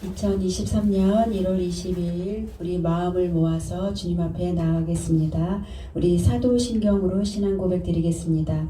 2023년 1월 20일 우리 마음을 모아서 주님 앞에 나아가겠습니다. 우리 사도신경으로 신앙 고백 드리겠습니다.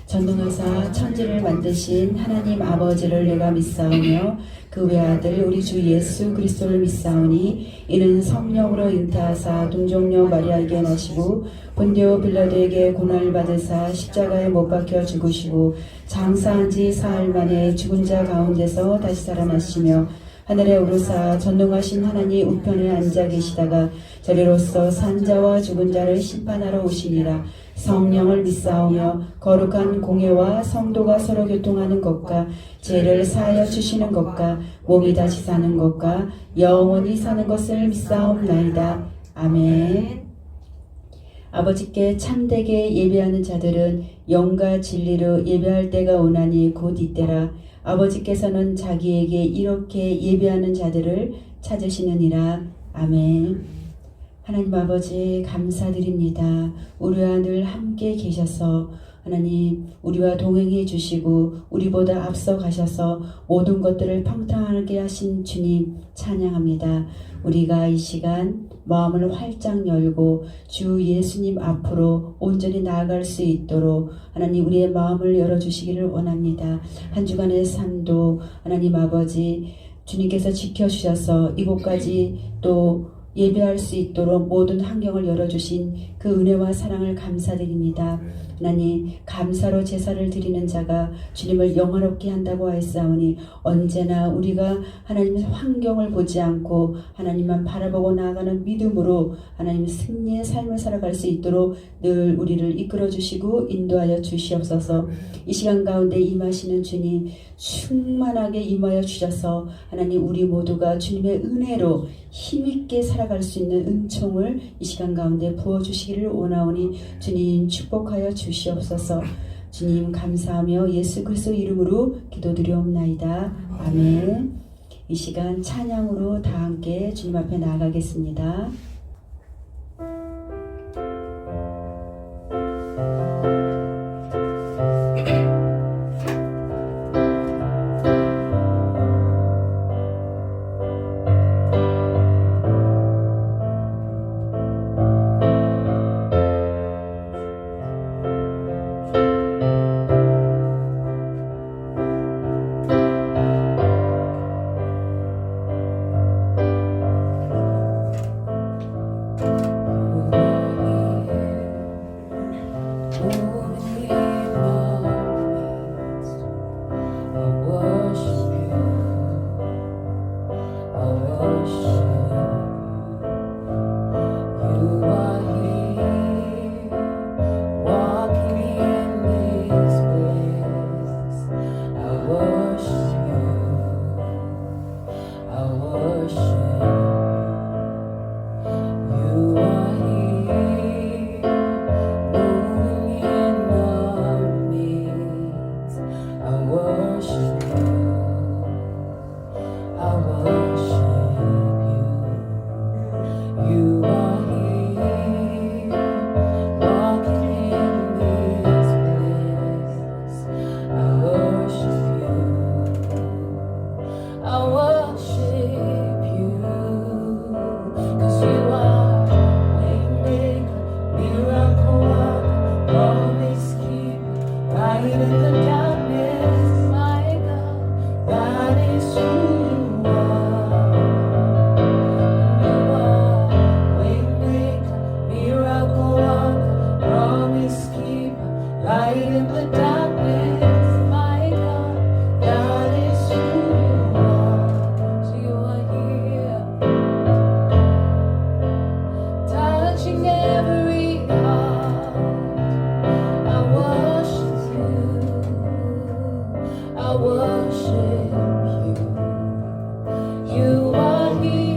전능하사 천지를 만드신 하나님 아버지를 내가 믿사오며 그 외아들 우리 주 예수 그리스도를 믿사오니 이는 성령으로 잉태하사 동정녀 마리아에게 나시고 본디오 빌라도에게 고난을 받으사 십자가에 못 박혀 죽으시고 장사한 지 사흘 만에 죽은 자 가운데서 다시 살아나시며 하늘에 오르사 전능하신 하나님 우편에 앉아 계시다가 저리로서 산자와 죽은 자를 심판하러 오시니라. 성령을 믿사오며 거룩한 공예와 성도가 서로 교통하는 것과 죄를 사하여 주시는 것과 몸이 다시 사는 것과 영원히 사는 것을 믿사옵나이다. 아멘. 아버지께 참되게 예배하는 자들은 영과 진리로 예배할 때가 오나니 곧 이때라. 아버지께서는 자기에게 이렇게 예배하는 자들을 찾으시느니라. 아멘. 하나님 아버지 감사드립니다. 우리와 늘 함께 계셔서 하나님 우리와 동행해 주시고 우리보다 앞서 가셔서 모든 것들을 평탄하게 하신 주님 찬양합니다. 우리가 이 시간 마음을 활짝 열고 주 예수님 앞으로 온전히 나아갈 수 있도록 하나님 우리의 마음을 열어주시기를 원합니다. 한 주간의 삶도 하나님 아버지 주님께서 지켜주셔서 이곳까지 또 예배할 수 있도록 모든 환경을 열어주신 그 은혜와 사랑을 감사드립니다. 하나님 감사로 제사를 드리는 자가 주님을 영화롭게 한다고 하였사오니 언제나 우리가 하나님의 환경을 보지 않고 하나님만 바라보고 나아가는 믿음으로 하나님 승리의 삶을 살아갈 수 있도록 늘 우리를 이끌어 주시고 인도하여 주시옵소서. 이 시간 가운데 임하시는 주님 충만하게 임하여 주셔서 하나님 우리 모두가 주님의 은혜로 힘있게 살아갈 수 있는 은총을 이 시간 가운데 부어주시기를 원하오니 주님 축복하여 주시옵소서. 주님 감사하며 예수 그리스도 이름으로 기도드리옵나이다. 아멘. 이 시간 찬양으로 다 함께 주님 앞에 나아가겠습니다. I worship you. You are here.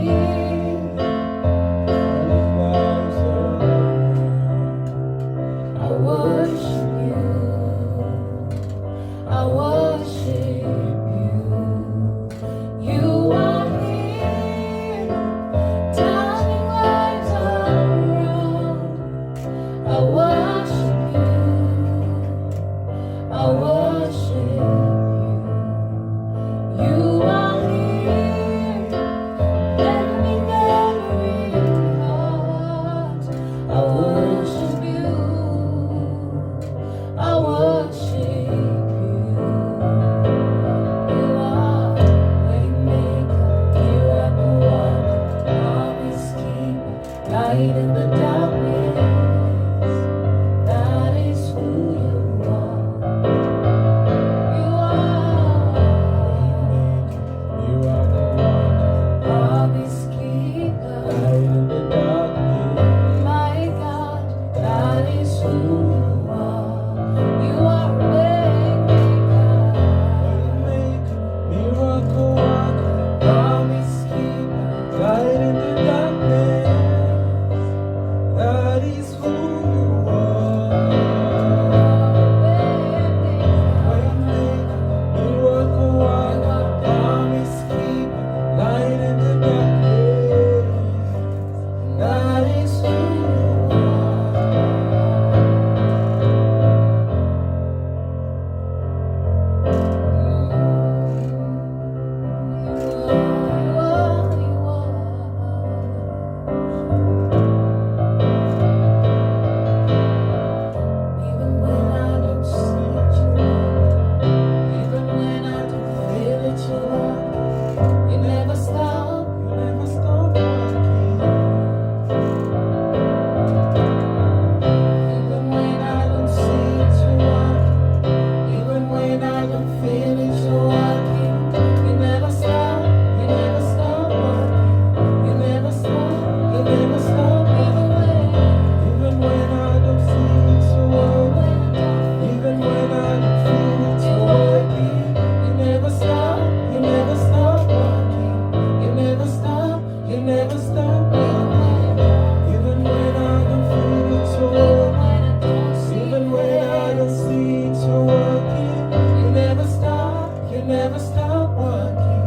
never stop working.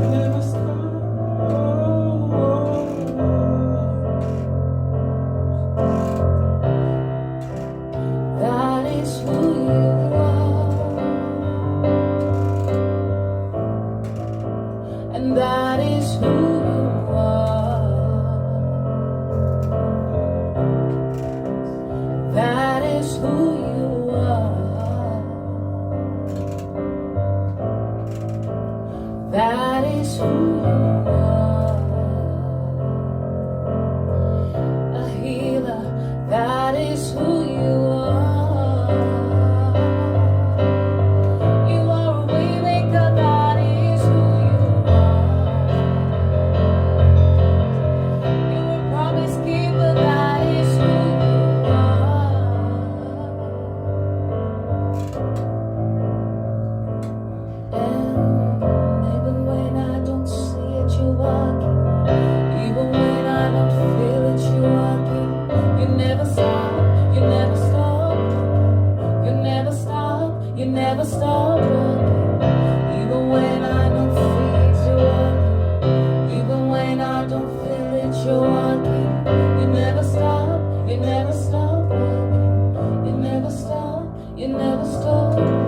You never stop. That is who you are, and that is who you are. That is who you are. That is who you are. A healer. That is who you are. You are a waymaker. That is who you are. You're a promise keeper. That is who you are. And even when I don't see it, you're working. Even when I don't feel it, you're working. You never stop. You never stop. You never stop. You never stop working. Even when I don't see it, you're working. Even when I don't feel it, you're working. You never stop. You never stop working. You never stop. You never stop working.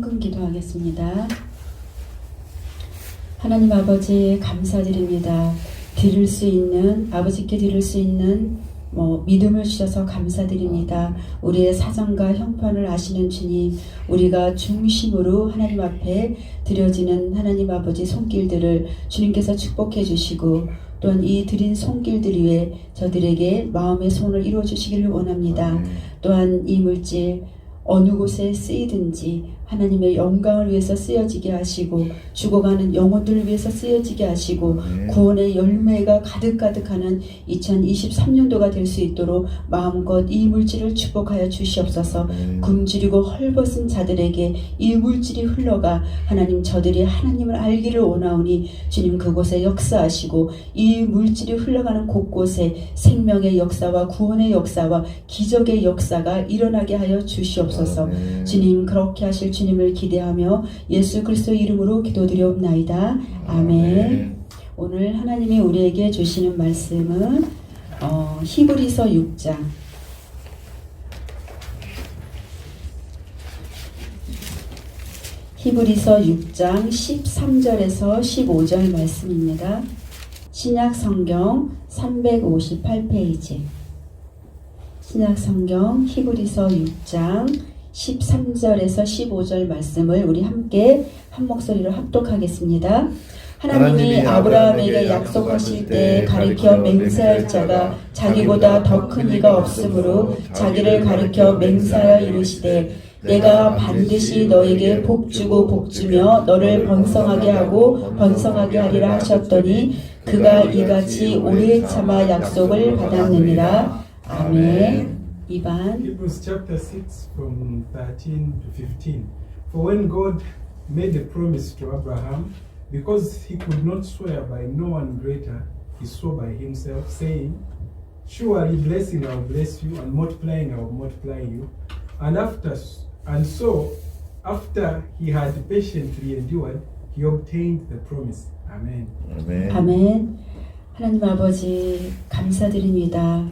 헌금 기도하겠습니다. 하나님 아버지 감사드립니다. 드릴 수 있는 아버지께 드릴 수 있는 믿음을 주셔서 감사드립니다. 우리의 사정과 형편을 아시는 주님, 우리가 중심으로 하나님 앞에 드려지는 하나님 아버지 손길들을 주님께서 축복해 주시고 또한 이 드린 손길들 위에 저들에게 마음의 소원을 이루어 주시기를 원합니다. 또한 이 물질 어느 곳에 쓰이든지 하나님의 영광을 위해서 쓰여지게 하시고 죽어가는 영혼들을 위해서 쓰여지게 하시고 구원의 열매가 가득가득하는 2023년도가 될 수 있도록 마음껏 이 물질을 축복하여 주시옵소서. 굶주리고 헐벗은 자들에게 이 물질이 흘러가 하나님 저들이 하나님을 알기를 원하오니 주님 그곳에 역사하시고 이 물질이 흘러가는 곳곳에 생명의 역사와 구원의 역사와 기적의 역사가 일어나게 하여 주시옵소서. 주님 그렇게 하실 주님을 기대하며 예수 그리스도 이름으로 기도드리옵나이다. 아멘. 오늘 하나님이 우리에게 주시는 말씀은 히브리서 6장 히브리서 6장 13절에서 15절 말씀입니다. 신약성경 358페이지 신약성경 히브리서 6장 13절에서 15절 말씀을 우리 함께 한 목소리로 합독하겠습니다. 하나님이 아브라함에게 약속하실 때 가르쳐 맹세할 자가 자기보다 더 큰 이가 없으므로 자기를 가르쳐 맹세하여 이르시되 내가 반드시 너에게 복주고 복주며 너를 번성하게 하고 번성하게 하리라 하셨더니 그가 이같이 오래 참아 약속을 받았느니라. 아멘. 2번 Hebrews chapter 6 from 13 to 15. For when God made the promise to Abraham, because he could not swear by no one greater, he swore by himself, saying, surely blessing I will bless you, and multiplying I will multiply you. And so after he had patiently endured, he obtained the promise. Amen. 아멘. 하나님 아버지 감사드립니다.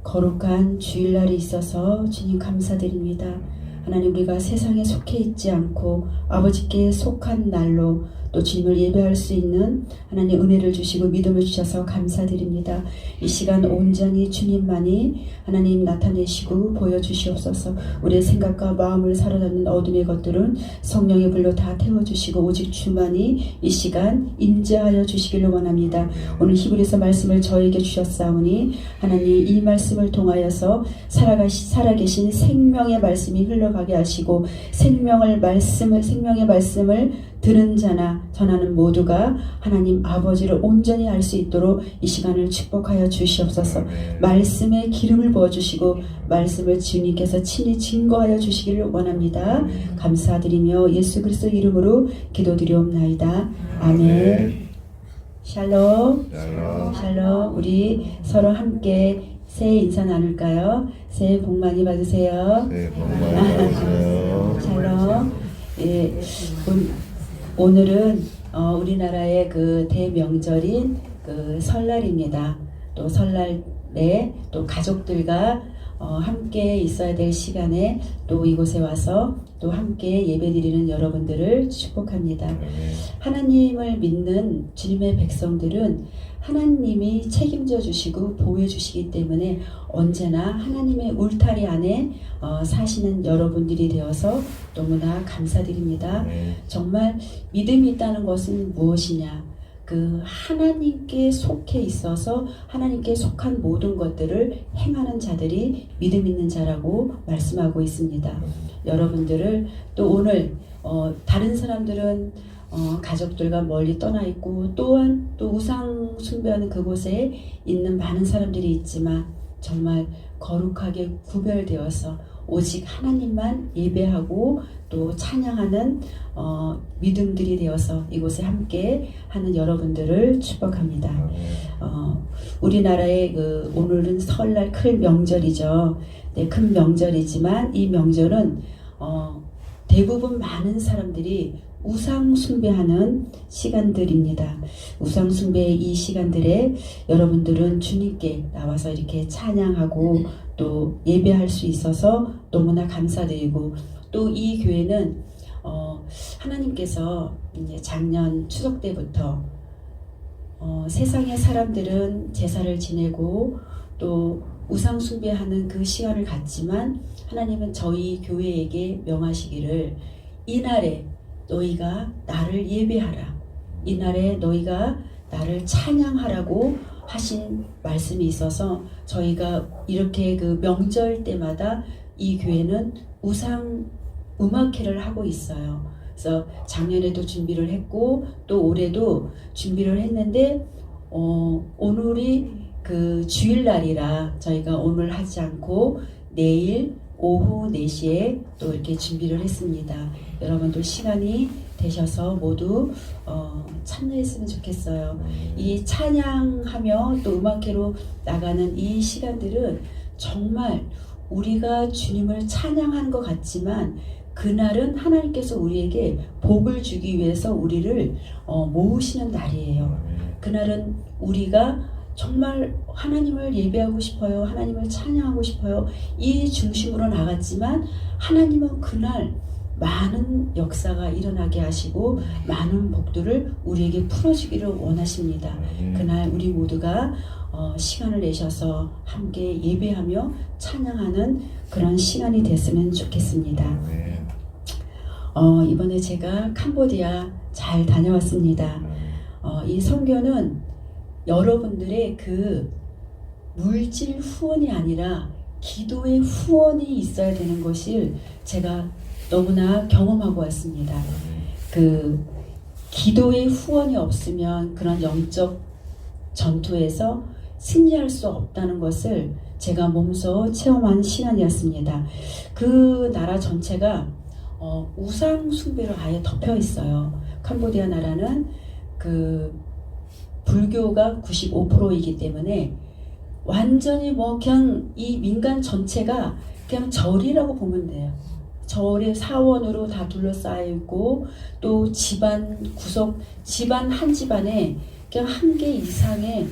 거룩한 주일날이 있어서 주님 감사드립니다. 하나님 우리가 세상에 속해 있지 않고 아버지께 속한 날로 또 주님을 예배할 수 있는 하나님 은혜를 주시고 믿음을 주셔서 감사드립니다. 이 시간 온전히 주님만이 하나님 나타내시고 보여주시옵소서. 우리의 생각과 마음을 사로잡는 어둠의 것들은 성령의 불로 다 태워주시고 오직 주만이 이 시간 임재하여 주시기를 원합니다. 오늘 히브리서 말씀을 저에게 주셨사오니 하나님 이 말씀을 통하여서 살아계신 생명의 말씀이 흘러가게 하시고 생명의 말씀을 들은 자나 전하는 모두가 하나님 아버지를 온전히 알 수 있도록 이 시간을 축복하여 주시옵소서. 말씀에 기름을 부어주시고 말씀을 주님께서 친히 증거하여 주시기를 원합니다. 감사드리며 예수 그리스도 이름으로 기도드리옵나이다. 아멘. 샬롬. 샬롬. 우리 서로 함께 새해 인사 나눌까요? 새해 복 많이 받으세요. 네, 복 많이 받으세요. 샬롬. 예, 오늘은 우리나라의 그 대명절인 그 설날입니다. 또 설날에 또 가족들과 함께 있어야 될 시간에 또 이곳에 와서 또 함께 예배드리는 여러분들을 축복합니다. 하나님을 믿는 주님의 백성들은 하나님이 책임져 주시고 보호해 주시기 때문에 언제나 하나님의 울타리 안에 사시는 여러분들이 되어서 너무나 감사드립니다. 정말 믿음이 있다는 것은 무엇이냐? 그 하나님께 속해 있어서 하나님께 속한 모든 것들을 행하는 자들이 믿음 있는 자라고 말씀하고 있습니다. 여러분들을 또 오늘 다른 사람들은 가족들과 멀리 떠나 있고 또한 또 우상 숭배하는 그곳에 있는 많은 사람들이 있지만 정말 거룩하게 구별되어서 오직 하나님만 예배하고 또 찬양하는 믿음들이 되어서 이곳에 함께 하는 여러분들을 축복합니다. 우리나라의 오늘은 설날 큰 명절이죠. 네, 큰 명절이지만 이 명절은 대부분 많은 사람들이 우상 숭배하는 시간들입니다. 우상 숭배의 이 시간들에 여러분들은 주님께 나와서 이렇게 찬양하고 또 예배할 수 있어서 너무나 감사드리고 또 이 교회는 하나님께서 이제 작년 추석 때부터 세상의 사람들은 제사를 지내고 또 우상 숭배하는 그 시간을 갖지만 하나님은 저희 교회에게 명하시기를 이날에 너희가 나를 예배하라. 이날에 너희가 나를 찬양하라고 하신 말씀이 있어서 저희가 이렇게 그 명절 때마다 이 교회는 우상 음악회를 하고 있어요. 그래서 작년에도 준비를 했고 또 올해도 준비를 했는데 오늘이 그 주일날이라 저희가 오늘 하지 않고 내일 오후 4시에 또 이렇게 준비를 했습니다. 여러분도 시간이 되셔서 모두 참여했으면 좋겠어요. 이 찬양하며 또 음악회로 나가는 이 시간들은 정말 우리가 주님을 찬양하는 것 같지만 그날은 하나님께서 우리에게 복을 주기 위해서 우리를 모으시는 날이에요. 그날은 우리가 정말 하나님을 예배하고 싶어요. 하나님을 찬양하고 싶어요. 이 중심으로 나갔지만 하나님은 그날 많은 역사가 일어나게 하시고 많은 복들을 우리에게 풀어주기를 원하십니다. 그날 우리 모두가 시간을 내셔서 함께 예배하며 찬양하는 그런 시간이 됐으면 좋겠습니다. 이번에 제가 캄보디아 잘 다녀왔습니다. 이 선교는 여러분들의 그 물질 후원이 아니라 기도의 후원이 있어야 되는 것을 제가 너무나 경험하고 왔습니다. 그 기도의 후원이 없으면 그런 영적 전투에서 승리할 수 없다는 것을 제가 몸소 체험한 시간이었습니다. 그 나라 전체가 우상 숭배로 아예 덮여 있어요. 캄보디아 나라는 그 불교가 95%이기 때문에 완전히 그냥 이 민간 전체가 그냥 절이라고 보면 돼요. 절의 사원으로 다 둘러싸여 있고 또 집안 한 집안에 그냥 한 개 이상의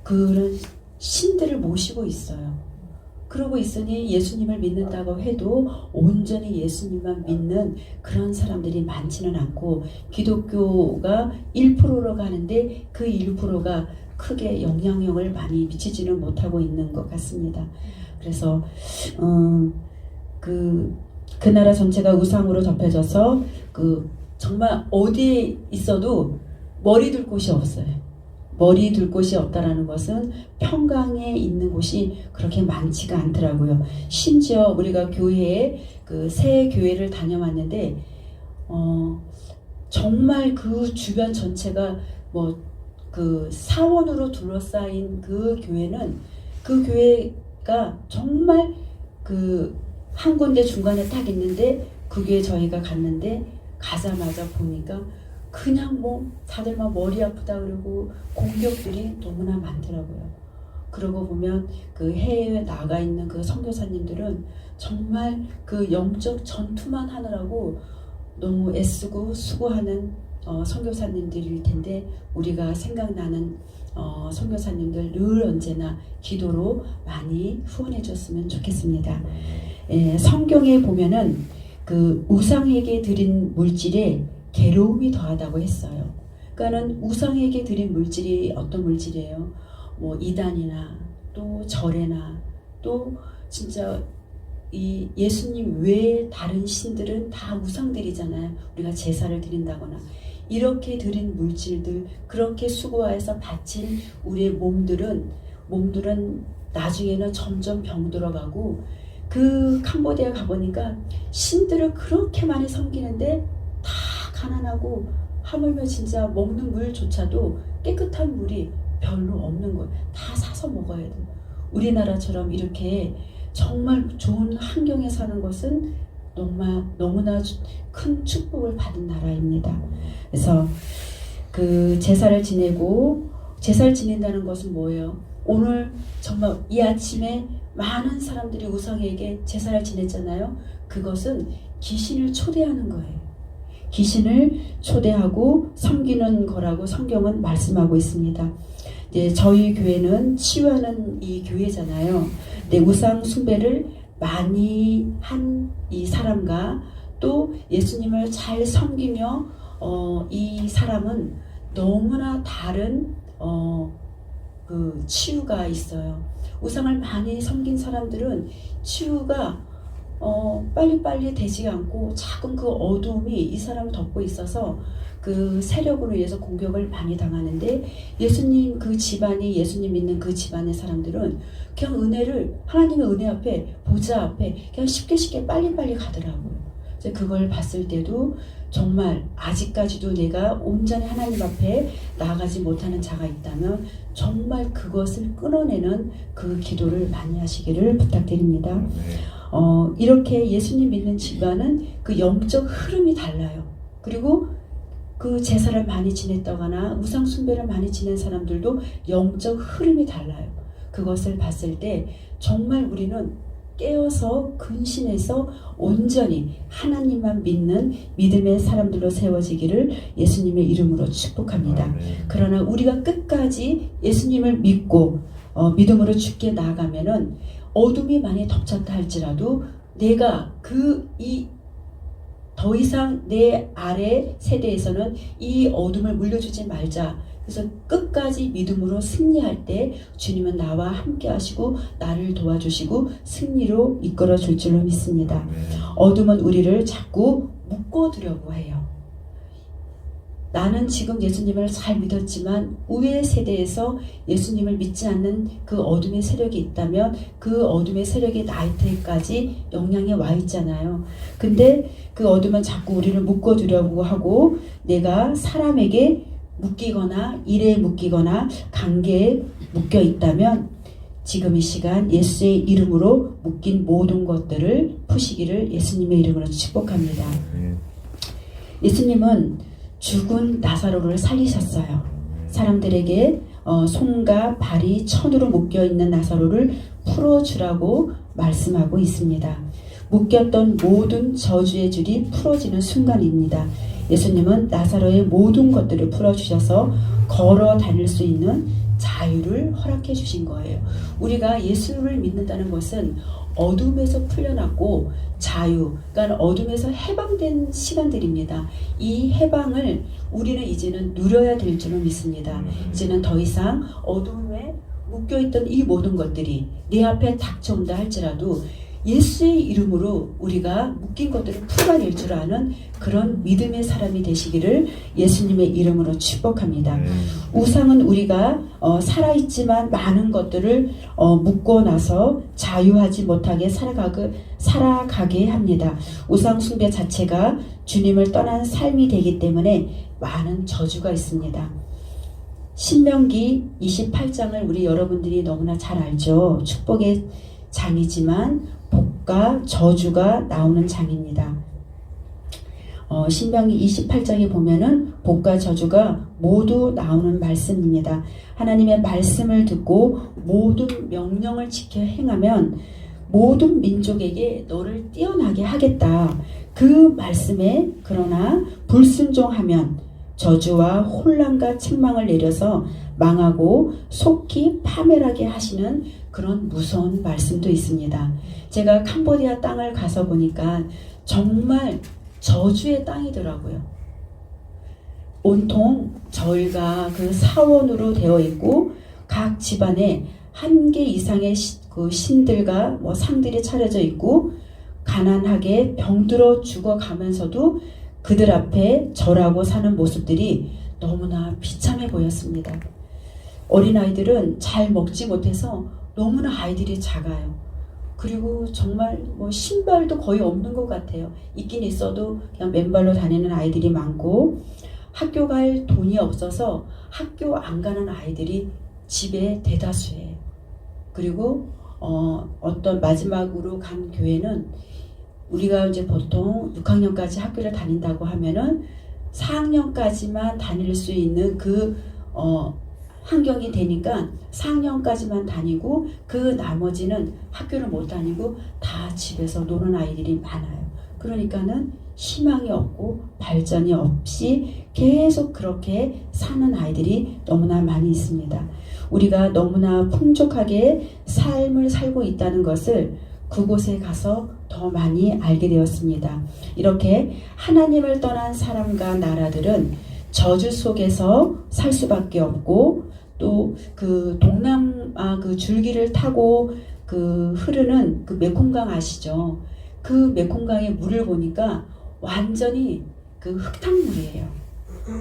그런 신들을 모시고 있어요. 그러고 있으니 예수님을 믿는다고 해도 온전히 예수님만 믿는 그런 사람들이 많지는 않고 기독교가 1%로 가는데 그 1%가 크게 영향력을 많이 미치지는 못하고 있는 것 같습니다. 그래서 그 나라 전체가 우상으로 덮여져서 정말 어디에 있어도 머리 둘 곳이 없어요. 머리 둘 곳이 없다라는 것은 평강에 있는 곳이 그렇게 많지가 않더라고요. 심지어 우리가 교회에 그 새 교회를 다녀왔는데 정말 그 주변 전체가 그 사원으로 둘러싸인 그 교회는 그 교회가 정말 그 한 군데 중간에 딱 있는데 그 교회 저희가 갔는데 가자마자 보니까 그냥 다들 막 머리 아프다 그러고 공격들이 너무나 많더라고요. 그러고 보면 그 해외에 나가 있는 그 선교사님들은 정말 그 영적 전투만 하느라고 너무 애쓰고 수고하는 선교사님들일 텐데 우리가 생각나는 선교사님들 늘 언제나 기도로 많이 후원해 줬으면 좋겠습니다. 성경에 보면은 그 우상에게 드린 물질에 괴로움이 더하다고 했어요. 그러니까는 우상에게 드린 물질이 어떤 물질이에요? 이단이나 또 절에나 또 진짜 이 예수님 외에 다른 신들은 다 우상들이잖아요. 우리가 제사를 드린다거나 이렇게 드린 물질들 그렇게 수고해서 바친 우리의 몸들은 나중에는 점점 병들어가고 그 캄보디아 가보니까 신들을 그렇게 많이 섬기는데 다 가난하고 하물며 진짜 먹는 물조차도 깨끗한 물이 별로 없는 거예요. 다 사서 먹어야 돼요. 우리나라처럼 이렇게 정말 좋은 환경에 사는 것은 너무나 큰 축복을 받은 나라입니다. 그래서 그 제사를 지낸다는 것은 뭐예요? 오늘 정말 이 아침에 많은 사람들이 우상에게 제사를 지냈잖아요. 그것은 귀신을 초대하는 거예요. 귀신을 초대하고 섬기는 거라고 성경은 말씀하고 있습니다. 이제 저희 교회는 치유하는 이 교회잖아요. 우상 숭배를 많이 한 이 사람과 또 예수님을 잘 섬기며 이 사람은 너무나 다른 그 치유가 있어요. 우상을 많이 섬긴 사람들은 치유가 빨리빨리 되지 않고 작은 그 어둠이 이 사람을 덮고 있어서 그 세력으로 인해서 공격을 많이 당하는데, 예수님 그 집안이, 예수님 믿는 그 집안의 사람들은 그냥 은혜를, 하나님의 은혜 앞에, 보좌 앞에 그냥 쉽게 빨리빨리 가더라고요. 그래서 그걸 봤을 때도 정말 아직까지도 내가 온전히 하나님 앞에 나아가지 못하는 자가 있다면 정말 그것을 끊어내는 그 기도를 많이 하시기를 부탁드립니다. 이렇게 예수님 믿는 집안은 그 영적 흐름이 달라요. 그리고 그 제사를 많이 지냈다거나 우상 숭배를 많이 지낸 사람들도 영적 흐름이 달라요. 그것을 봤을 때 정말 우리는 깨어서 근신해서 온전히 하나님만 믿는 믿음의 사람들로 세워지기를 예수님의 이름으로 축복합니다. 그러나 우리가 끝까지 예수님을 믿고 믿음으로 죽게 나아가면은 어둠이 많이 덮쳤다 할지라도 내가 더 이상 내 아래 세대에서는 이 어둠을 물려주지 말자. 그래서 끝까지 믿음으로 승리할 때 주님은 나와 함께 하시고 나를 도와주시고 승리로 이끌어 줄 줄로 믿습니다. 어둠은 우리를 자꾸 묶어두려고 해요. 나는 지금 예수님을 잘 믿었지만 우회 세대에서 예수님을 믿지 않는 그 어둠의 세력이 있다면 그 어둠의 세력이 나한테까지 영향이 와 있잖아요. 근데 그 어둠은 자꾸 우리를 묶어두려고 하고 내가 사람에게 묶이거나 일에 묶이거나 관계에 묶여 있다면 지금 이 시간 예수의 이름으로 묶인 모든 것들을 푸시기를 예수님의 이름으로 축복합니다. 예수님은 죽은 나사로를 살리셨어요. 사람들에게 손과 발이 천으로 묶여있는 나사로를 풀어주라고 말씀하고 있습니다. 묶였던 모든 저주의 줄이 풀어지는 순간입니다. 예수님은 나사로의 모든 것들을 풀어주셔서 걸어 다닐 수 있는 자유를 허락해 주신 거예요. 우리가 예수를 믿는다는 것은 어둠에서 풀려났고 자유, 그러니까 어둠에서 해방된 시간들입니다. 이 해방을 우리는 이제는 누려야 될 줄로 믿습니다. 이제는 더 이상 어둠에 묶여있던 이 모든 것들이 내 앞에 닥쳐온다 할지라도 예수의 이름으로 우리가 묶인 것들을 풀어낼 줄 아는 그런 믿음의 사람이 되시기를 예수님의 이름으로 축복합니다. 우상은 우리가 살아있지만 많은 것들을 묶고 나서 자유하지 못하게 살아가게 합니다. 우상 숭배 자체가 주님을 떠난 삶이 되기 때문에 많은 저주가 있습니다. 신명기 28장을 우리 여러분들이 너무나 잘 알죠. 축복의 장이지만 복과 저주가 나오는 장입니다. 신명기 28장에 보면은 복과 저주가 모두 나오는 말씀입니다. 하나님의 말씀을 듣고 모든 명령을 지켜 행하면 모든 민족에게 너를 뛰어나게 하겠다. 그 말씀에 그러나 불순종하면 저주와 혼란과 책망을 내려서 망하고 속히 파멸하게 하시는 그런 무서운 말씀도 있습니다. 제가 캄보디아 땅을 가서 보니까 정말 저주의 땅이더라고요. 온통 절과 그 사원으로 되어 있고 각 집안에 한 개 이상의 그 신들과 상들이 차려져 있고 가난하게 병들어 죽어가면서도 그들 앞에 절하고 사는 모습들이 너무나 비참해 보였습니다. 어린아이들은 잘 먹지 못해서 너무나 아이들이 작아요. 그리고 정말 신발도 거의 없는 것 같아요. 있긴 있어도 그냥 맨발로 다니는 아이들이 많고 학교 갈 돈이 없어서 학교 안 가는 아이들이 집에 대다수예요. 그리고 어떤 마지막으로 간 교회는 우리가 이제 보통 6학년까지 학교를 다닌다고 하면은 4학년까지만 다닐 수 있는 그 환경이 되니까 4학년까지만 다니고 그 나머지는 학교를 못 다니고 다 집에서 노는 아이들이 많아요. 그러니까는 희망이 없고 발전이 없이 계속 그렇게 사는 아이들이 너무나 많이 있습니다. 우리가 너무나 풍족하게 삶을 살고 있다는 것을 그곳에 가서 더 많이 알게 되었습니다. 이렇게 하나님을 떠난 사람과 나라들은 저주 속에서 살 수밖에 없고, 또 그 동남아 그 줄기를 타고 그 흐르는 그 메콩강 아시죠? 그 메콩강의 물을 보니까 완전히 그 흙탕물이에요.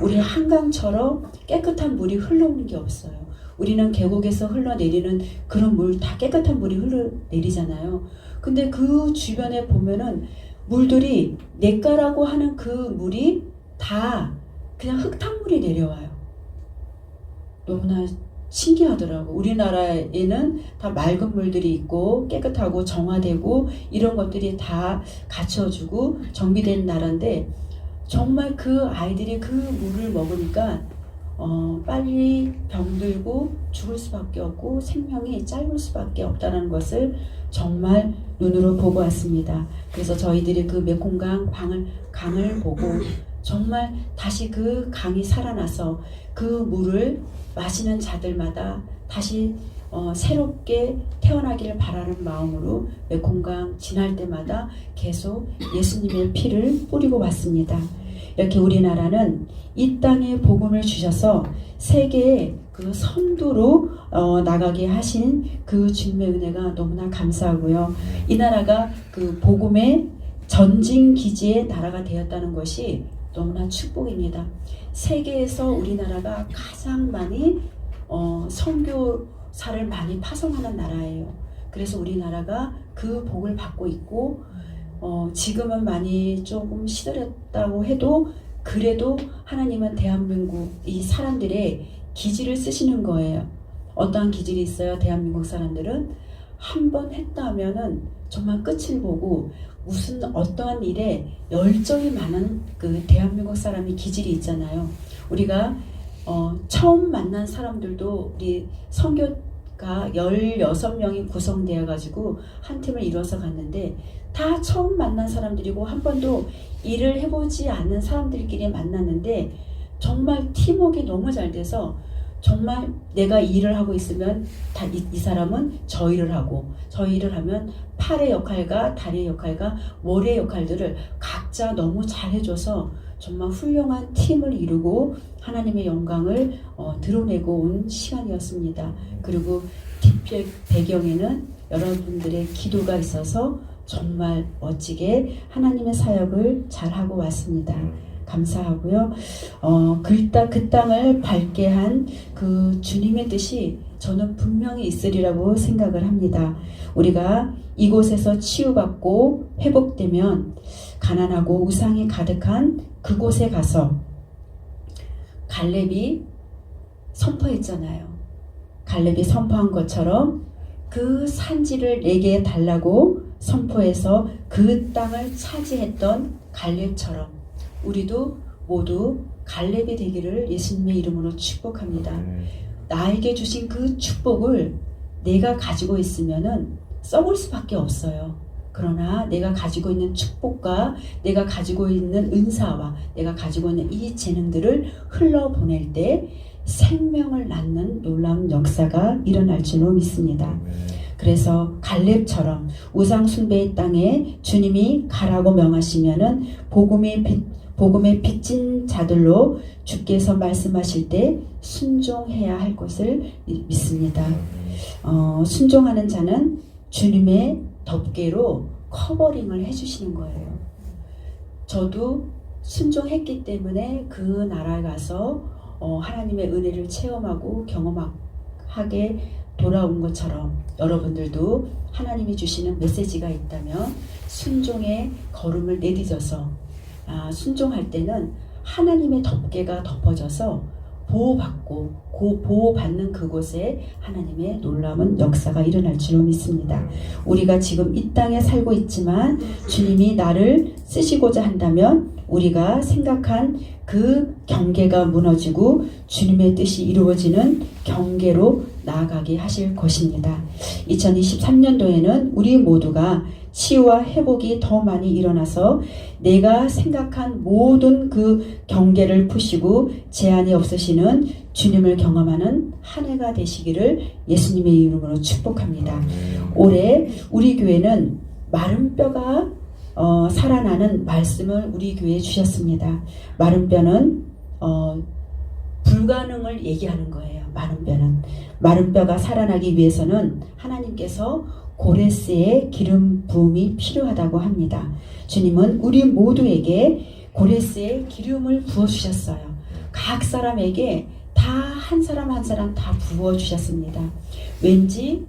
우리 한강처럼 깨끗한 물이 흘러오는 게 없어요. 우리는 계곡에서 흘러내리는 그런 물 다 깨끗한 물이 흘러내리잖아요. 근데 그 주변에 보면은 물들이 냇가라고 하는 그 물이 다 그냥 흙탕물이 내려와요. 너무나 신기하더라고. 우리나라에는 다 맑은 물들이 있고 깨끗하고 정화되고 이런 것들이 다 갖춰주고 정비된 나라인데, 정말 그 아이들이 그 물을 먹으니까 빨리 병들고 죽을 수밖에 없고 생명이 짧을 수밖에 없다는 것을 정말 눈으로 보고 왔습니다. 그래서 저희들이 그 메콩강 강을 보고 정말 다시 그 강이 살아나서 그 물을 마시는 자들마다 다시 새롭게 태어나기를 바라는 마음으로 메콩강 지날 때마다 계속 예수님의 피를 뿌리고 왔습니다. 이렇게 우리나라는 이 땅에 복음을 주셔서 세계의 그 선두로 나가게 하신 그 주님의 은혜가 너무나 감사하고요. 이 나라가 그 복음의 전진 기지의 나라가 되었다는 것이 너무나 축복입니다. 세계에서 우리나라가 가장 많이 선교사를 많이 파송하는 나라예요. 그래서 우리나라가 그 복을 받고 있고, 지금은 많이 조금 시들었다고 해도 그래도 하나님은 대한민국 이 사람들의 기질을 쓰시는 거예요. 어떠한 기질이 있어요? 대한민국 사람들은 한 번 했다 하면은 정말 끝을 보고 무슨 어떠한 일에 열정이 많은 그 대한민국 사람의 기질이 있잖아요. 우리가 처음 만난 사람들도 우리 선교가 16명이 구성되어 가지고 한 팀을 이뤄서 갔는데, 다 처음 만난 사람들이고 한 번도 일을 해보지 않는 사람들끼리 만났는데 정말 팀워크가 너무 잘 돼서 정말 내가 일을 하고 있으면 이 사람은 저 일을 하고, 저 일을 하면 팔의 역할과 다리의 역할과 머리의 역할들을 각자 너무 잘 해줘서 정말 훌륭한 팀을 이루고 하나님의 영광을 드러내고 온 시간이었습니다. 그리고 뒷 배경에는 여러분들의 기도가 있어서 정말 멋지게 하나님의 사역을 잘하고 왔습니다. 감사하고요. 그 땅을 밝게 한 그 주님의 뜻이 저는 분명히 있으리라고 생각을 합니다. 우리가 이곳에서 치유받고 회복되면 가난하고 우상이 가득한 그곳에 가서 갈렙이 선포했잖아요. 갈렙이 선포한 것처럼 그 산지를 내게 달라고 선포해서 그 땅을 차지했던 갈렙처럼 우리도 모두 갈렙이 되기를 예수님의 이름으로 축복합니다. 나에게 주신 그 축복을 내가 가지고 있으면은 썩을 수밖에 없어요. 그러나 내가 가지고 있는 축복과 내가 가지고 있는 은사와 내가 가지고 있는 이 재능들을 흘러보낼 때 생명을 낳는 놀라운 역사가 일어날 줄로 믿습니다. 그래서 갈렙처럼 우상 숭배의 땅에 주님이 가라고 명하시면은 복음에 빚진 자들로 주께서 말씀하실 때 순종해야 할 것을 믿습니다. 순종하는 자는 주님의 덮개로 커버링을 해주시는 거예요. 저도 순종했기 때문에 그 나라에 가서 하나님의 은혜를 체험하고 경험하게 돌아온 것처럼 여러분들도 하나님이 주시는 메시지가 있다면 순종의 걸음을 내딛어서 순종할 때는 하나님의 덮개가 덮어져서 보호받고 보호받는 그곳에 하나님의 놀라운 역사가 일어날 줄로 믿습니다. 우리가 지금 이 땅에 살고 있지만 주님이 나를 쓰시고자 한다면 우리가 생각한 그 경계가 무너지고 주님의 뜻이 이루어지는 경계로 나아가게 하실 것입니다. 2023년도에는 우리 모두가 치유와 회복이 더 많이 일어나서 내가 생각한 모든 그 경계를 푸시고 제한이 없으시는 주님을 경험하는 한 해가 되시기를 예수님의 이름으로 축복합니다. 올해 우리 교회는 마른 뼈가 살아나는 말씀을 우리 교회에 주셨습니다. 마른 뼈는 불가능을 얘기하는 거예요. 마른 뼈가 살아나기 위해서는 하나님께서 고레스의 기름 부음이 필요하다고 합니다. 주님은 우리 모두에게 고레스의 기름을 부어주셨어요. 각 사람에게 다 한 사람 한 사람 다 부어주셨습니다. 왠지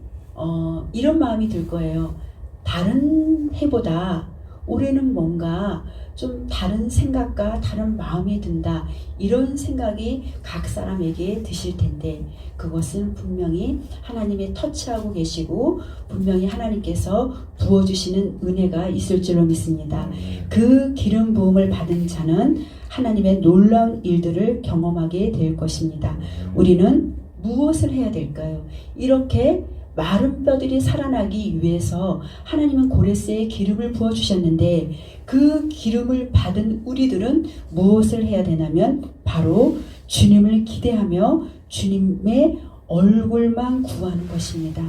이런 마음이 들 거예요. 다른 해보다 올해는 뭔가 좀 다른 생각과 다른 마음이 든다. 이런 생각이 각 사람에게 드실 텐데 그것은 분명히 하나님이 터치하고 계시고 분명히 하나님께서 부어주시는 은혜가 있을 줄로 믿습니다. 그 기름 부음을 받은 자는 하나님의 놀라운 일들을 경험하게 될 것입니다. 우리는 무엇을 해야 될까요? 이렇게 마른 뼈들이 살아나기 위해서 하나님은 고레스의 기름을 부어주셨는데 그 기름을 받은 우리들은 무엇을 해야 되냐면 바로 주님을 기대하며 주님의 얼굴만 구하는 것입니다.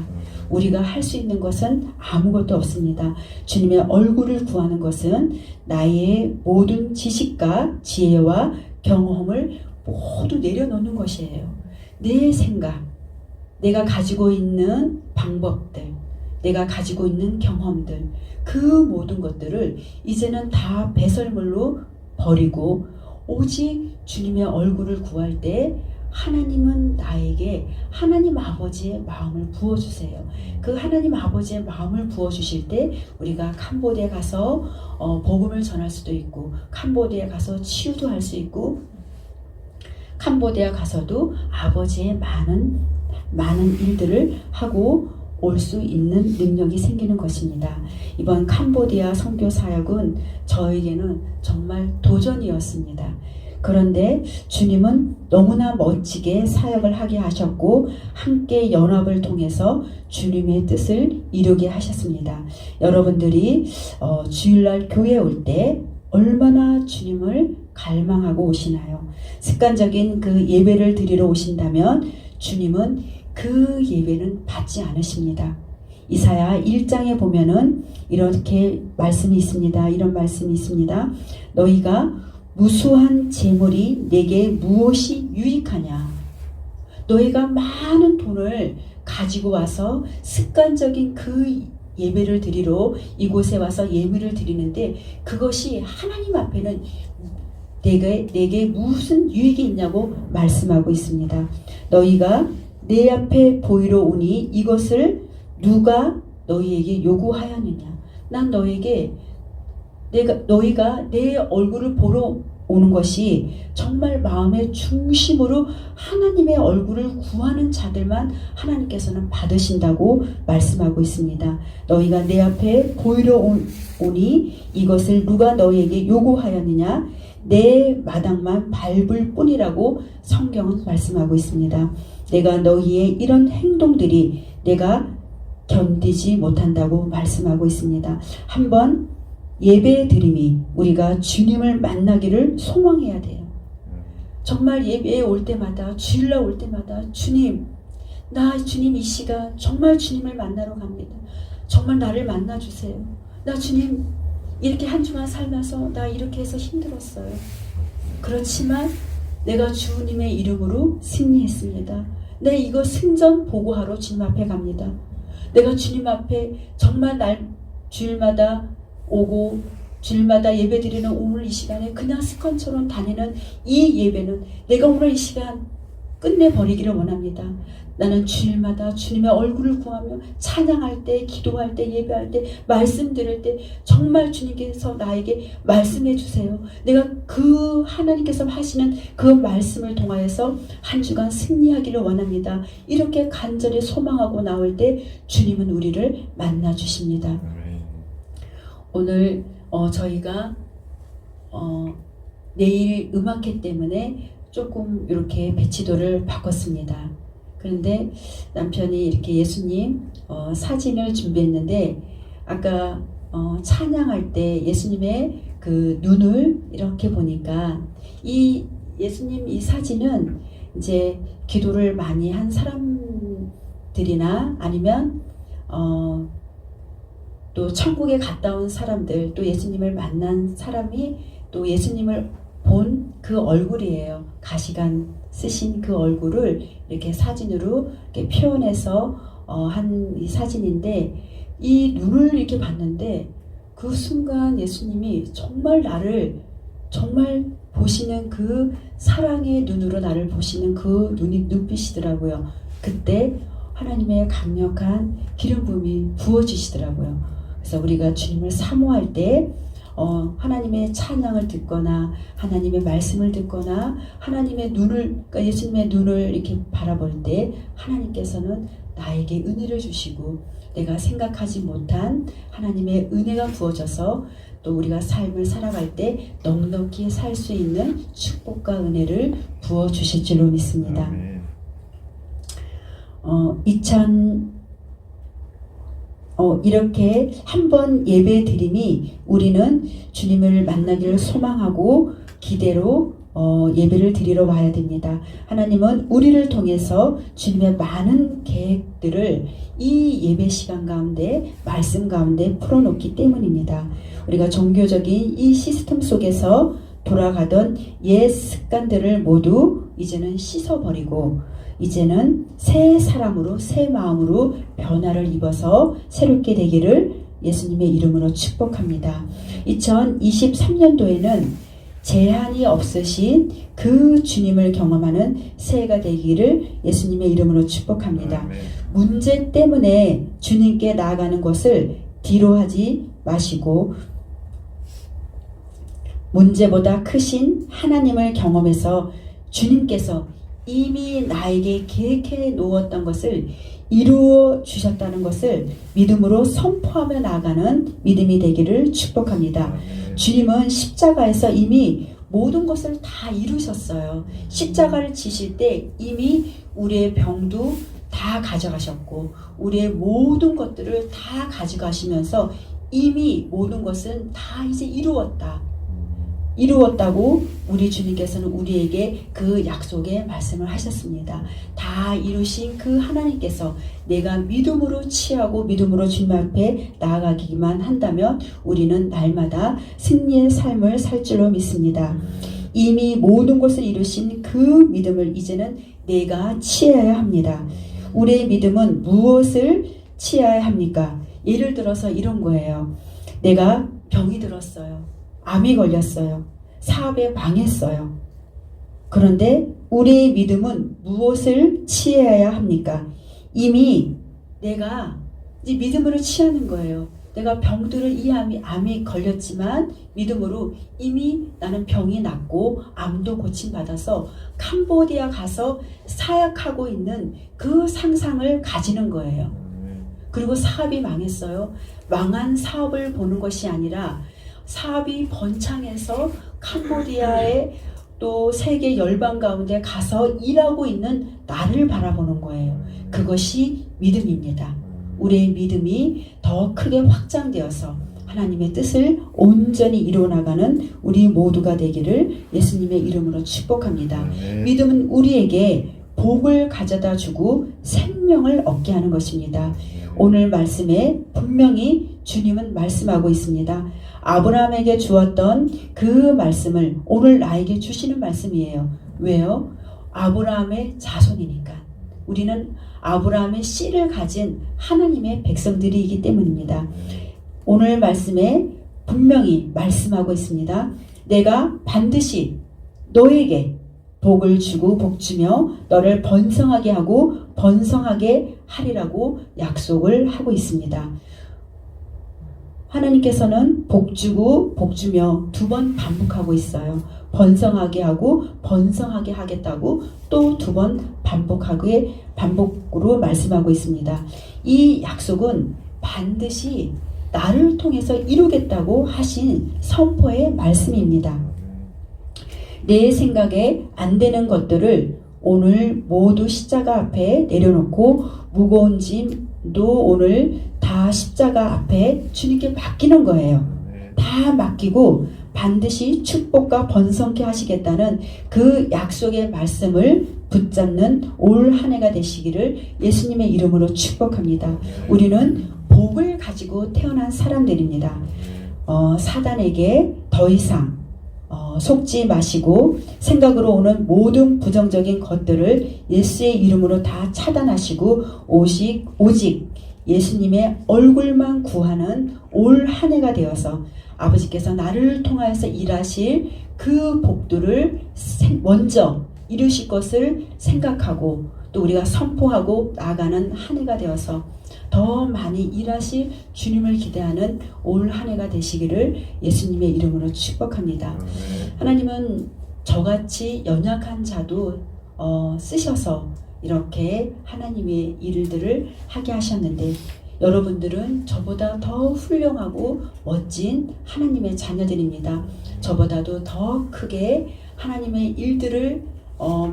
우리가 할 수 있는 것은 아무것도 없습니다. 주님의 얼굴을 구하는 것은 나의 모든 지식과 지혜와 경험을 모두 내려놓는 것이에요. 내 생각, 내가 가지고 있는 방법들, 내가 가지고 있는 경험들, 그 모든 것들을 이제는 다 배설물로 버리고 오직 주님의 얼굴을 구할 때 하나님은 나에게 하나님 아버지의 마음을 부어주세요. 그 하나님 아버지의 마음을 부어주실 때 우리가 캄보디아에 가서 복음을 전할 수도 있고 캄보디아에 가서 치유도 할 수 있고 캄보디아 가서도 아버지의 많은 일들을 하고 올 수 있는 능력이 생기는 것입니다. 이번 캄보디아 선교 사역은 저에게는 정말 도전이었습니다. 그런데 주님은 너무나 멋지게 사역을 하게 하셨고 함께 연합을 통해서 주님의 뜻을 이루게 하셨습니다. 여러분들이 주일날 교회에 올 때 얼마나 주님을 갈망하고 오시나요? 습관적인 그 예배를 드리러 오신다면 주님은 그 예배는 받지 않으십니다. 이사야 1장에 보면은 이렇게 말씀이 있습니다. 이런 말씀이 있습니다. 너희가 무수한 재물이 내게 무엇이 유익하냐? 너희가 많은 돈을 가지고 와서 습관적인 그 예배를 드리러 이곳에 와서 예물을 드리는데 그것이 하나님 앞에는 내게 무슨 유익이 있냐고 말씀하고 있습니다. 너희가 내 앞에 보이러 오니 이것을 누가 너희에게 요구하였느냐? 난 너희가 내 얼굴을 보러 오는 것이 정말 마음의 중심으로 하나님의 얼굴을 구하는 자들만 하나님께서는 받으신다고 말씀하고 있습니다. 너희가 내 앞에 보이러 오니 이것을 누가 너희에게 요구하였느냐? 내 마당만 밟을 뿐이라고 성경은 말씀하고 있습니다. 내가 너희의 이런 행동들이 내가 견디지 못한다고 말씀하고 있습니다. 한번 예배 드림이 우리가 주님을 만나기를 소망해야 돼요. 정말 예배에 올 때마다 주일날 올 때마다 주님 이 시간 정말 주님을 만나러 갑니다. 정말 나를 만나주세요. 나 주님 이렇게 한 주간 살면서 나 이렇게 해서 힘들었어요. 그렇지만 내가 주님의 이름으로 승리했습니다. 내 이거 승전 보고하러 주님 앞에 갑니다. 내가 주님 앞에 정말 주일마다 오고 주일마다 예배 드리는 오늘 이 시간에 그냥 습관처럼 다니는 이 예배는 내가 오늘 이 시간 끝내버리기를 원합니다. 나는 주일마다 주님의 얼굴을 구하며 찬양할 때, 기도할 때, 예배할 때, 말씀 들을 때 정말 주님께서 나에게 말씀해 주세요. 내가 그 하나님께서 하시는 그 말씀을 통하여서 한 주간 승리하기를 원합니다. 이렇게 간절히 소망하고 나올 때 주님은 우리를 만나 주십니다. 오늘 저희가 내일 음악회 때문에 조금 이렇게 배치도를 바꿨습니다. 그런데 남편이 이렇게 예수님 사진을 준비했는데 아까 찬양할 때 예수님의 그 눈을 이렇게 보니까 이 예수님 이 사진은 이제 기도를 많이 한 사람들이나 아니면 또 천국에 갔다 온 사람들, 또 예수님을 만난 사람이 또 예수님을 본 그 얼굴이에요. 가시관 쓰신 그 얼굴을 이렇게 사진으로 이렇게 표현해서 한 이 사진인데, 이 눈을 이렇게 봤는데 그 순간 예수님이 정말 나를 정말 보시는 그 사랑의 눈으로 나를 보시는 그 눈빛이더라고요. 그때 하나님의 강력한 기름 부음이 부어지시더라고요. 그래서 우리가 주님을 사모할 때 하나님의 찬양을 듣거나 하나님의 말씀을 듣거나 하나님의 눈을, 그러니까 예수님의 눈을 이렇게 바라볼 때 하나님께서는 나에게 은혜를 주시고 내가 생각하지 못한 하나님의 은혜가 부어져서 또 우리가 삶을 살아갈 때 넉넉히 살 수 있는 축복과 은혜를 부어주실 줄로 믿습니다. 이렇게 한번 예배 드림이 우리는 주님을 만나기를 소망하고 기대로 예배를 드리러 와야 됩니다. 하나님은 우리를 통해서 주님의 많은 계획들을 이 예배 시간 가운데 말씀 가운데 풀어놓기 때문입니다. 우리가 종교적인 이 시스템 속에서 돌아가던 옛 습관들을 모두 이제는 씻어버리고 이제는 새 사람으로 새 마음으로 변화를 입어서 새롭게 되기를 예수님의 이름으로 축복합니다. 2023년도에는 제한이 없으신 그 주님을 경험하는 새해가 되기를 예수님의 이름으로 축복합니다. 문제 때문에 주님께 나아가는 것을 뒤로 하지 마시고 문제보다 크신 하나님을 경험해서 주님께서 이미 나에게 계획해 놓았던 것을 이루어 주셨다는 것을 믿음으로 선포하며 나아가는 믿음이 되기를 축복합니다. 주님은 십자가에서 이미 모든 것을 다 이루셨어요. 십자가를 지실 때 이미 우리의 병도 다 가져가셨고 우리의 모든 것들을 다 가져가시면서 이미 모든 것은 다 이제 이루었다고 우리 주님께서는 우리에게 그 약속의 말씀을 하셨습니다. 다 이루신 그 하나님께서 내가 믿음으로 취하고 믿음으로 주님 앞에 나아가기만 한다면 우리는 날마다 승리의 삶을 살 줄로 믿습니다. 이미 모든 것을 이루신 그 믿음을 이제는 내가 취해야 합니다. 우리의 믿음은 무엇을 취해야 합니까? 예를 들어서 이런 거예요. 내가 병이 들었어요. 암이 걸렸어요. 사업에 망했어요. 그런데 우리의 믿음은 무엇을 취해야 합니까? 이미 내가 이제 믿음으로 취하는 거예요. 내가 병들을 이 암이 걸렸지만 믿음으로 이미 나는 병이 낫고 암도 고침받아서 캄보디아 가서 사역하고 있는 그 상상을 가지는 거예요. 그리고 사업이 망했어요. 망한 사업을 보는 것이 아니라 사업이 번창해서 캄보디아에 또 세계 열방 가운데 가서 일하고 있는 나를 바라보는 거예요. 그것이 믿음입니다. 우리의 믿음이 더 크게 확장되어서 하나님의 뜻을 온전히 이루어나가는 우리 모두가 되기를 예수님의 이름으로 축복합니다. 믿음은 우리에게 복을 가져다 주고 생명을 얻게 하는 것입니다. 오늘 말씀에 분명히 주님은 말씀하고 있습니다. 아브라함에게 주었던 그 말씀을 오늘 나에게 주시는 말씀이에요. 왜요? 아브라함의 자손이니까. 우리는 아브라함의 씨를 가진 하나님의 백성들이기 때문입니다. 오늘 말씀에 분명히 말씀하고 있습니다. 내가 반드시 너에게 복을 주고 복 주며 너를 번성하게 하고 번성하게 하리라고 약속을 하고 있습니다. 하나님께서는 복 주고 복 주며 두 번 반복하고 있어요. 번성하게 하고 번성하게 하겠다고 또 두 번 반복으로 말씀하고 있습니다. 이 약속은 반드시 나를 통해서 이루겠다고 하신 선포의 말씀입니다. 내 생각에 안 되는 것들을 오늘 모두 십자가 앞에 내려놓고 무거운 짐도 오늘 다 다 십자가 앞에 주님께 맡기는 거예요. 다 맡기고 반드시 축복과 번성케 하시겠다는 그 약속의 말씀을 붙잡는 올 한 해가 되시기를 예수님의 이름으로 축복합니다. 우리는 복을 가지고 태어난 사람들입니다. 사단에게 더 이상 속지 마시고 생각으로 오는 모든 부정적인 것들을 예수의 이름으로 다 차단하시고 오직 예수님의 얼굴만 구하는 올 한 해가 되어서 아버지께서 나를 통하여서 일하실 그 복들을 먼저 이루실 것을 생각하고 또 우리가 선포하고 나가는 한 해가 되어서 더 많이 일하실 주님을 기대하는 올 한 해가 되시기를 예수님의 이름으로 축복합니다. 하나님은 저같이 연약한 자도 쓰셔서 이렇게 하나님의 일들을 하게 하셨는데 여러분들은 저보다 더 훌륭하고 멋진 하나님의 자녀들입니다. 저보다도 더 크게 하나님의 일들을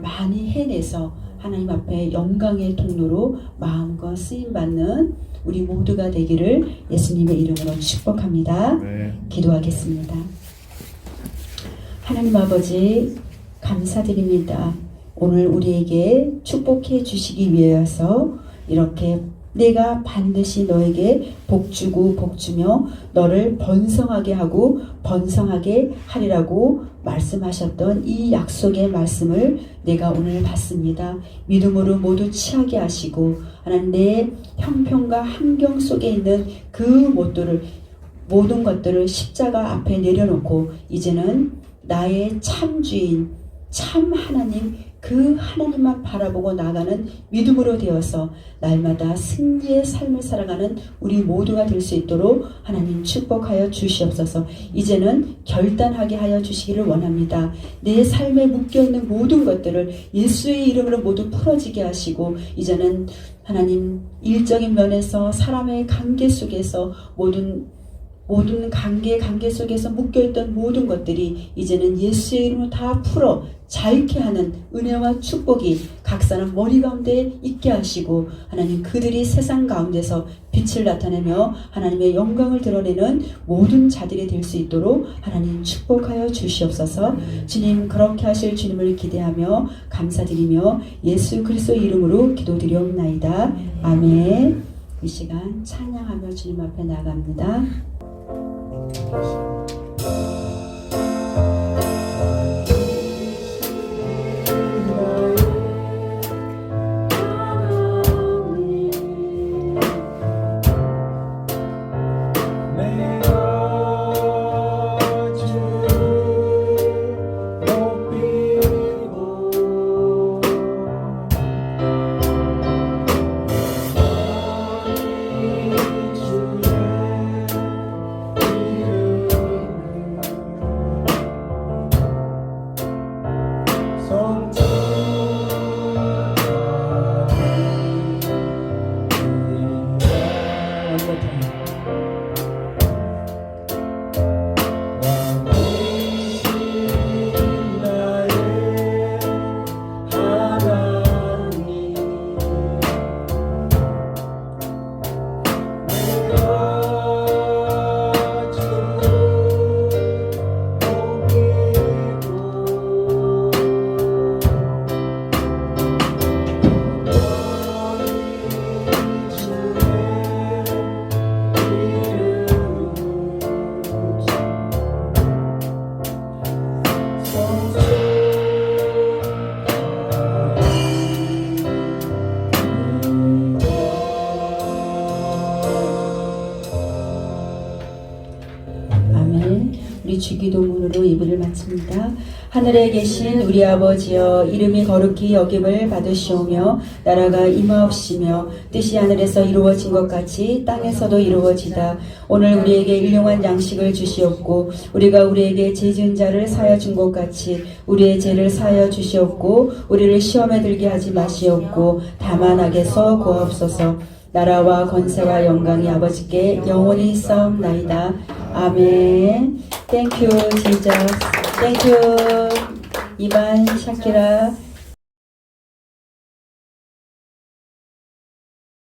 많이 해내서 하나님 앞에 영광의 통로로 마음껏 쓰임받는 우리 모두가 되기를 예수님의 이름으로 축복합니다. 기도하겠습니다. 하나님 아버지 감사드립니다. 오늘 우리에게 축복해 주시기 위해서 이렇게 내가 반드시 너에게 복주고 복주며 너를 번성하게 하고 번성하게 하리라고 말씀하셨던 이 약속의 말씀을 내가 오늘 받습니다. 믿음으로 모두 취하게 하시고 하나님 내 형편과 환경 속에 있는 그 모든 것들을 십자가 앞에 내려놓고 이제는 나의 참 주인 참 하나님 그 하나님만 바라보고 나가는 믿음으로 되어서 날마다 승리의 삶을 살아가는 우리 모두가 될 수 있도록 하나님 축복하여 주시옵소서. 이제는 결단하게 하여 주시기를 원합니다. 내 삶에 묶여있는 모든 것들을 예수의 이름으로 모두 풀어지게 하시고 이제는 하나님 일적인 면에서 사람의 관계 속에서 모든 관계 속에서 묶여있던 모든 것들이 이제는 예수의 이름으로 다 풀어 자유케 하는 은혜와 축복이 각 사람 머리 가운데 있게 하시고 하나님 그들이 세상 가운데서 빛을 나타내며 하나님의 영광을 드러내는 모든 자들이 될 수 있도록 하나님 축복하여 주시옵소서. 주님 그렇게 하실 주님을 기대하며 감사드리며 예수 그리스도의 이름으로 기도드리옵나이다. 아멘. 이 시간 찬양하며 주님 앞에 나갑니다. 우리 주기도문으로 예배를 마칩니다. 하늘에 계신 우리 아버지여 이름이 거룩히 여김을 받으시오며 나라가 임하옵시며 뜻이 하늘에서 이루어진 것 같이 땅에서도 이루어지다. 오늘 우리에게 일용할 양식을 주시옵고 우리가 우리에게 죄 지은 자를 사하여 준 것 같이 우리의 죄를 사하여 주시옵고 우리를 시험에 들게 하지 마시옵고 다만 악에서 구하옵소서. 나라와 권세와 영광이 아버지께 영원히 있사옵나이다. 아멘. Thank you, Jesus. Thank you, 이반, 샤키라.